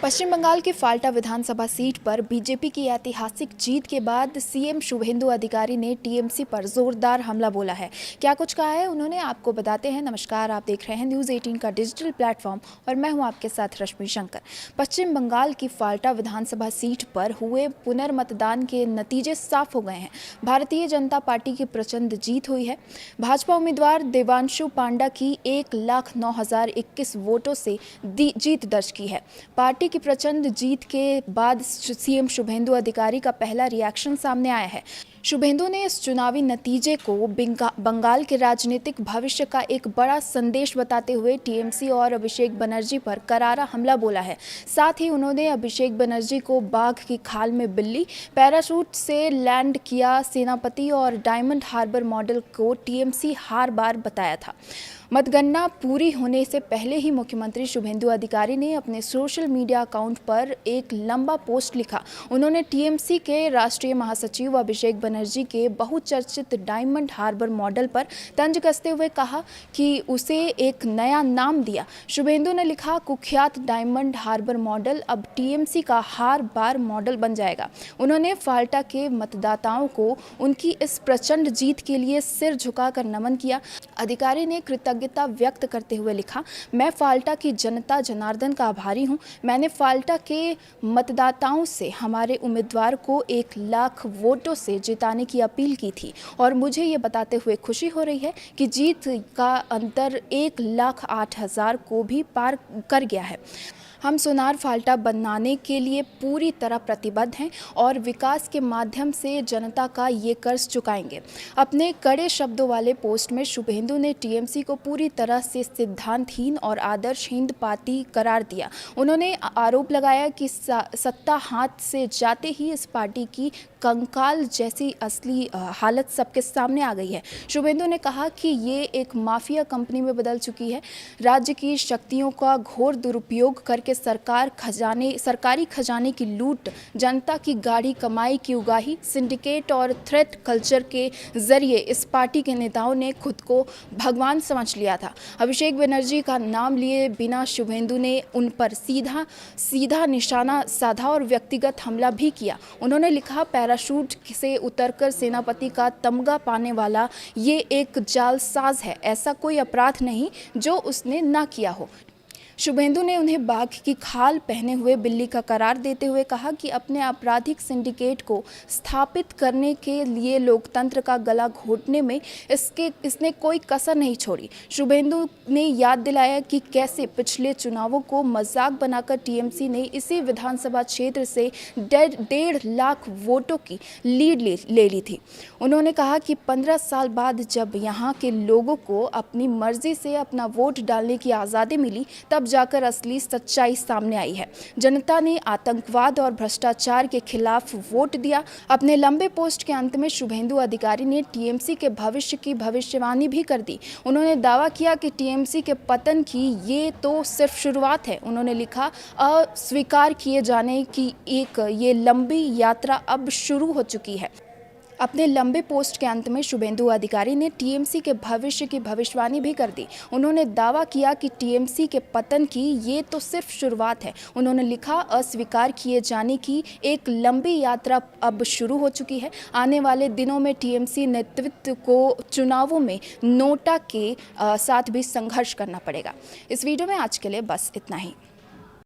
पश्चिम बंगाल की फाल्टा विधानसभा सीट पर बीजेपी की ऐतिहासिक जीत के बाद सीएम शुभेंदु अधिकारी ने टीएमसी पर जोरदार हमला बोला है। क्या कुछ कहा है उन्होंने, आपको बताते हैं। नमस्कार, आप देख रहे हैं न्यूज़ 18 का डिजिटल प्लेटफॉर्म और मैं हूं आपके साथ रश्मि शंकर। पश्चिम बंगाल की फाल्टा विधानसभा सीट पर हुए पुनर्मतदान के नतीजे साफ हो गए हैं। भारतीय जनता पार्टी की प्रचंड जीत हुई है। भाजपा उम्मीदवार देवांशु पांडा की 1,09,021 वोटों से जीत दर्ज की है। पार्टी की प्रचंड जीत के बाद सीएम शुभेंदु अधिकारी का पहला रिएक्शन सामने आया है। शुभेंदु ने इस चुनावी नतीजे को बंगाल के राजनीतिक भविष्य का एक बड़ा संदेश बताते हुए टीएमसी और अभिषेक बनर्जी पर करारा हमला बोला है। साथ ही उन्होंने अभिषेक बनर्जी को बाघ की खाल में बिल्ली, पैराशूट से लैंड किया सेनापति और डायमंड हार्बर मॉडल को टीएमसी हार बार बताया था। मतगणना पूरी होने से पहले ही मुख्यमंत्री शुभेंदु अधिकारी ने अपने सोशल मीडिया अकाउंट पर एक लंबा पोस्ट लिखा। उन्होंने टीएमसी के राष्ट्रीय महासचिव अभिषेक बनर्जी के बहुचर्चित डायमंड हार्बर मॉडल पर तंज कसते हुए कहा कि उसे एक नया नाम दिया। शुभेंदु ने लिखा, कुख्यात डायमंड हार्बर मॉडल अब टीएमसी का हार बार मॉडल बन जाएगा। उन्होंने फाल्टा के मतदाताओं को उनकी इस प्रचंड जीत के लिए सिर झुकाकर नमन किया। अधिकारी ने कृतज्ञता व्यक्त करते हुए लिखा, मैं फाल्टा की जनता जनार्दन का आभारी हूं। मैंने फाल्टा के मतदाताओं से हमारे उम्मीदवार को 1,00,000 वोटों से जिताने की अपील की थी और मुझे ये बताते हुए खुशी हो रही है कि जीत का अंतर 1,08,000 को भी पार कर गया है। हम सोनार फाल्टा बनाने के लिए पूरी तरह प्रतिबद्ध हैं और विकास के माध्यम से जनता का ये कर्ज चुकाएंगे। अपने कड़े शब्दों वाले पोस्ट में शुभेंदु ने टीएमसी को पूरी तरह से सिद्धांतहीन और आदर्शहीन पार्टी करार दिया। उन्होंने आरोप लगाया कि सत्ता हाथ से जाते ही इस पार्टी की कंकाल जैसी असली हालत सबके सामने आ गई है। शुभेंदु ने कहा कि ये एक माफिया कंपनी में बदल चुकी है। राज्य की शक्तियों का घोर दुरुपयोग करके सरकारी खजाने की लूट, जनता की गाढ़ी कमाई की उगाही, सिंडिकेट और थ्रेट कल्चर के जरिए इस पार्टी के नेताओं ने खुद को भगवान समझ लिया था। अभिषेक बनर्जी का नाम लिए बिना शुभेंदु ने उन पर सीधा निशाना साधा और व्यक्तिगत हमला भी किया। उन्होंने लिखा, पैराशूट से उतरकर सेनापति का तमगा पाने वाला ये एक जालसाज है। ऐसा कोई अपराध नहीं जो उसने ना किया हो। शुभेंदु ने उन्हें बाघ की खाल पहने हुए बिल्ली का करार देते हुए कहा कि अपने आपराधिक सिंडिकेट को स्थापित करने के लिए लोकतंत्र का गला घोटने में इसने कोई कसर नहीं छोड़ी। शुभेंदु ने याद दिलाया कि कैसे पिछले चुनावों को मजाक बनाकर टीएमसी ने इसी विधानसभा क्षेत्र से 1.5 वोटों की लीड ले ली थी। उन्होंने कहा कि 15 साल बाद जब यहाँ के लोगों को अपनी मर्जी से अपना वोट डालने की आज़ादी मिली, तब जाकर असली सच्चाई सामने आई है। जनता ने आतंकवाद और भ्रष्टाचार के खिलाफ वोट दिया। अपने लंबे पोस्ट के अंत में शुभेंदु अधिकारी ने टीएमसी के भविष्य की भविष्यवाणी भी कर दी। उन्होंने दावा किया कि टीएमसी के पतन की ये तो सिर्फ शुरुआत है। उन्होंने लिखा, अस्वीकार किए जाने की ये लंबी यात्रा अब शुरू हो चुकी है। अपने लंबे पोस्ट के अंत में शुभेंदु अधिकारी ने टीएमसी के भविष्य की भविष्यवाणी भी कर दी। उन्होंने दावा किया कि टीएमसी के पतन की ये तो सिर्फ शुरुआत है। उन्होंने लिखा, अस्वीकार किए जाने की एक लंबी यात्रा अब शुरू हो चुकी है। आने वाले दिनों में टीएमसी नेतृत्व को चुनावों में नोटा के साथ भी संघर्ष करना पड़ेगा। इस वीडियो में आज के लिए बस इतना ही।